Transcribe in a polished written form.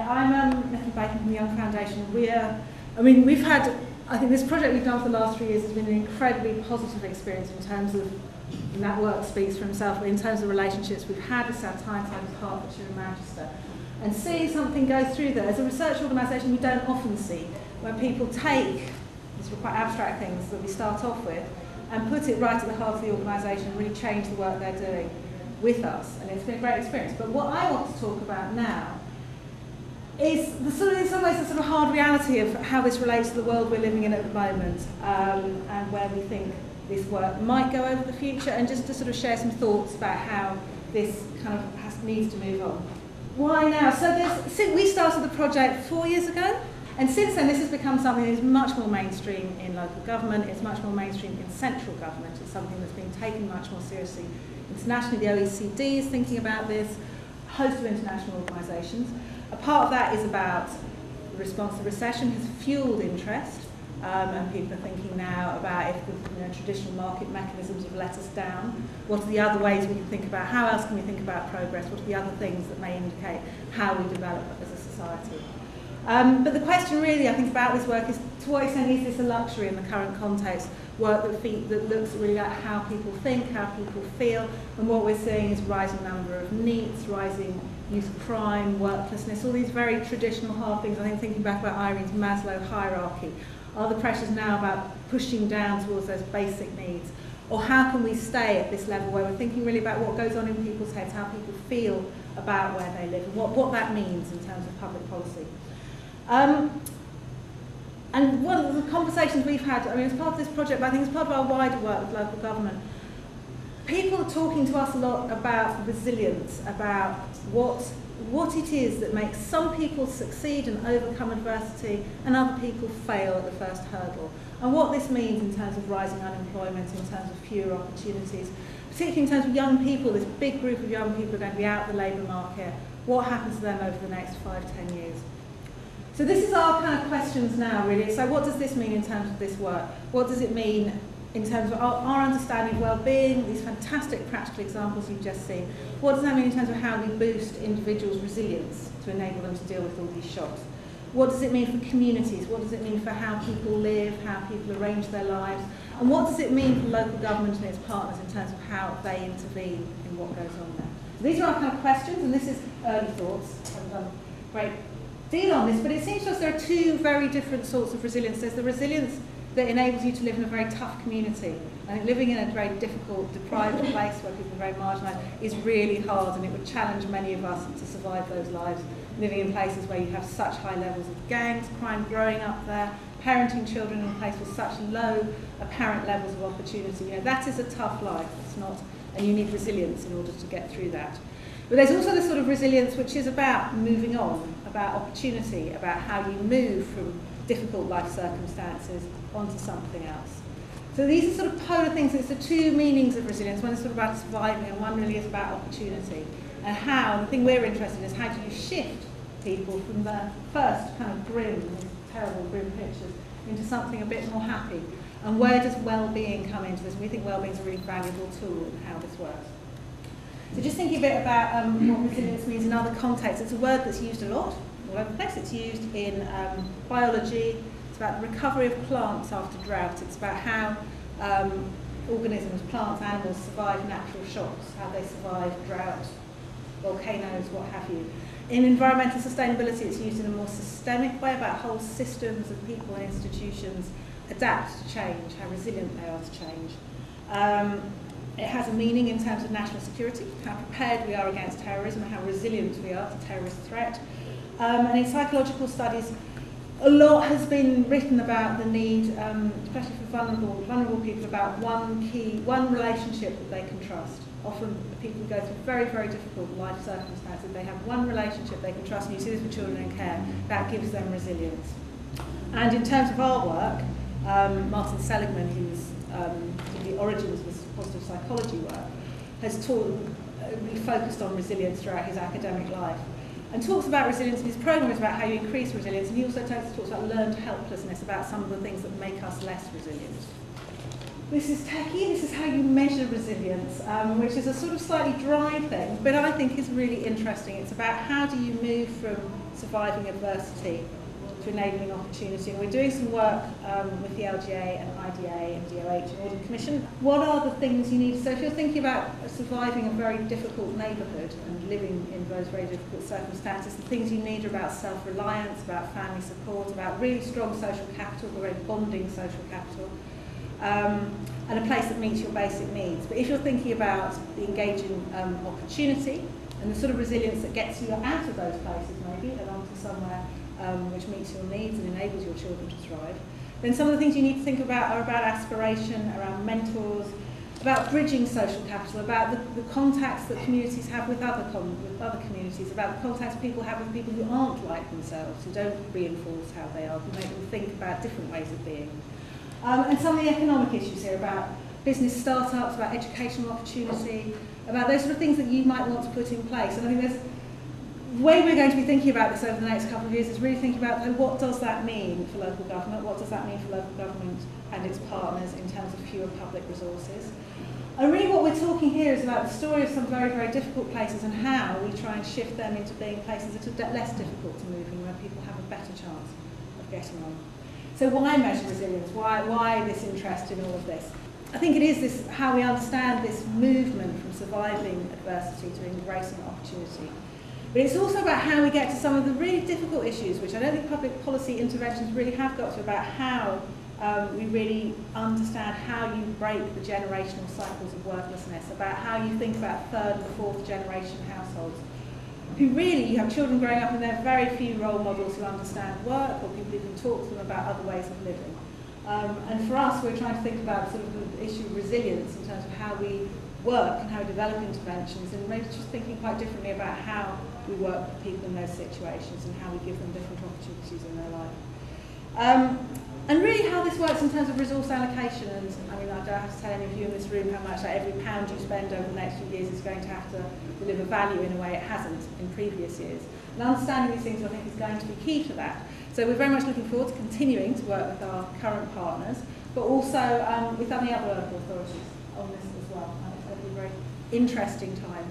I'm Nicola Bacon from the Young Foundation. We've had, I think this project we've done for the last 3 years has been an incredibly positive experience in terms of, and that work speaks for himself, but in terms of relationships we've had with South Tyneside and Hertfordshire and Manchester. And seeing something go through there, as a research organisation we don't often see, when people take these quite abstract things that we start off with and put it right at the heart of the organisation and really change the work they're doing with us. And it's been a great experience. But what I want to talk about now is in some ways the sort of hard reality of how this relates to the world we're living in at the moment, and where we think this work might go over the future, and just to sort of share some thoughts about how this kind of needs to move on. Why now? So we started the project 4 years ago, and since then this has become something that is much more mainstream in local government, it's much more mainstream in central government, it's something that's being taken much more seriously internationally. The OECD is thinking about this, a host of international organisations. A part of that is about the response to recession has fueled interest, and people are thinking now about if the traditional market mechanisms have let us down, what are the other ways we can think about, how else can we think about progress, what are the other things that may indicate how we develop as a society. But the question really, I think, about this work is, to what extent is this a luxury in the current context, work that looks really at how people think, how people feel, and what we're seeing is rising number of NEETs, rising youth crime, worklessness, all these very traditional hard things. I think thinking back about Irene's Maslow hierarchy, are the pressures now about pushing down towards those basic needs? Or how can we stay at this level where we're thinking really about what goes on in people's heads, how people feel about where they live, and what that means in terms of public policy. And one of the conversations we've had, as part of this project, but I think as part of our wider work with local government, people are talking to us a lot about resilience, about what it is that makes some people succeed and overcome adversity and other people fail at the first hurdle. And what this means in terms of rising unemployment, in terms of fewer opportunities, particularly in terms of young people, this big group of young people are going to be out of the labour market, what happens to them over the next 5–10 years. So this is our kind of questions now, really. So what does this mean in terms of this work? What does it mean in terms of our understanding of well-being, these fantastic practical examples you've just seen? What does that mean in terms of how we boost individuals' resilience to enable them to deal with all these shocks? What does it mean for communities? What does it mean for how people live, how people arrange their lives? And what does it mean for local government and its partners in terms of how they intervene in what goes on there? So these are our kind of questions, and this is early thoughts. I've done a great deal on this, but it seems to us there are two very different sorts of resilience. There's the resilience that enables you to live in a very tough community. I think living in a very difficult, deprived place where people are very marginalised is really hard, and it would challenge many of us to survive those lives, living in places where you have such high levels of gangs, crime growing up there, parenting children in a place with such low apparent levels of opportunity. That is a tough life. It's not, and you need resilience in order to get through that. But there's also this sort of resilience which is about moving on, about opportunity, about how you move from difficult life circumstances onto something else. So these are sort of polar things. It's the two meanings of resilience. One is sort of about surviving, and one really is about opportunity. And how, the thing we're interested in is how do you shift people from the first kind of grim, terrible grim pictures into something a bit more happy. And where does well-being come into this? And we think well-being is a really valuable tool in how this works. So just thinking a bit about what resilience means in other contexts. It's a word that's used a lot, all over the place. It's used in biology. It's about the recovery of plants after drought. It's about how organisms, plants, animals survive natural shocks, how they survive drought, volcanoes, what have you. In environmental sustainability, it's used in a more systemic way about whole systems of people and institutions adapt to change, how resilient they are to change. It has a meaning in terms of national security, how prepared we are against terrorism, how resilient we are to terrorist threat. And in psychological studies, a lot has been written about the need, especially for vulnerable people, about one relationship that they can trust. Often people go through very, very difficult life circumstances. They have one relationship they can trust, and you see this with children in care. That gives them resilience. And in terms of our work, Martin Seligman, who's the origins of this positive psychology work, has really focused on resilience throughout his academic life, and talks about resilience in his program is about how you increase resilience, and he also talks about learned helplessness, about some of the things that make us less resilient. this is techie, this is how you measure resilience, which is a sort of slightly dry thing, but I think is really interesting. It's about how do you move from surviving adversity to enabling opportunity. And we're doing some work with the LGA and IDA and DOH and Audit Commission. What are the things you need? So if you're thinking about surviving a very difficult neighbourhood and living in those very difficult circumstances, the things you need are about self-reliance, about family support, about really strong social capital, very bonding social capital, and a place that meets your basic needs. But if you're thinking about the engaging opportunity and the sort of resilience that gets you out of those places maybe and onto somewhere which meets your needs and enables your children to thrive, then some of the things you need to think about are about aspiration, around mentors, about bridging social capital, about the contacts that communities have with other communities, about the contacts people have with people who aren't like themselves, who don't reinforce how they are, who make them think about different ways of being. And some of the economic issues here about business startups, about educational opportunity, about those sort of things that you might want to put in place. And I think there's the way we're going to be thinking about this over the next couple of years is really thinking about what does that mean for local government, what does that mean for local government and its partners in terms of fewer public resources. And really what we're talking here is about the story of some very, very difficult places and how we try and shift them into being places that are less difficult to move in, where people have a better chance of getting on. So why measure resilience? Why this interest in all of this? I think it is this how we understand this movement from surviving adversity to embracing opportunity. But it's also about how we get to some of the really difficult issues, which I don't think public policy interventions really have got to, about how we really understand how you break the generational cycles of worthlessness, about how you think about third and fourth generation households, who really, you have children growing up and there are very few role models who understand work or people who can talk to them about other ways of living. And for us, we're trying to think about sort of the issue of resilience in terms of how we work and how we develop interventions, and maybe just thinking quite differently about how we work with people in those situations and how we give them different opportunities in their life. And really how this works in terms of resource allocation, and I mean, I don't have to tell any of you in this room how much every pound you spend over the next few years is going to have to deliver value in a way it hasn't in previous years. And understanding these things I think is going to be key to that. So we're very much looking forward to continuing to work with our current partners, but also with any other local authorities on this as well. And it's going to be a very interesting time.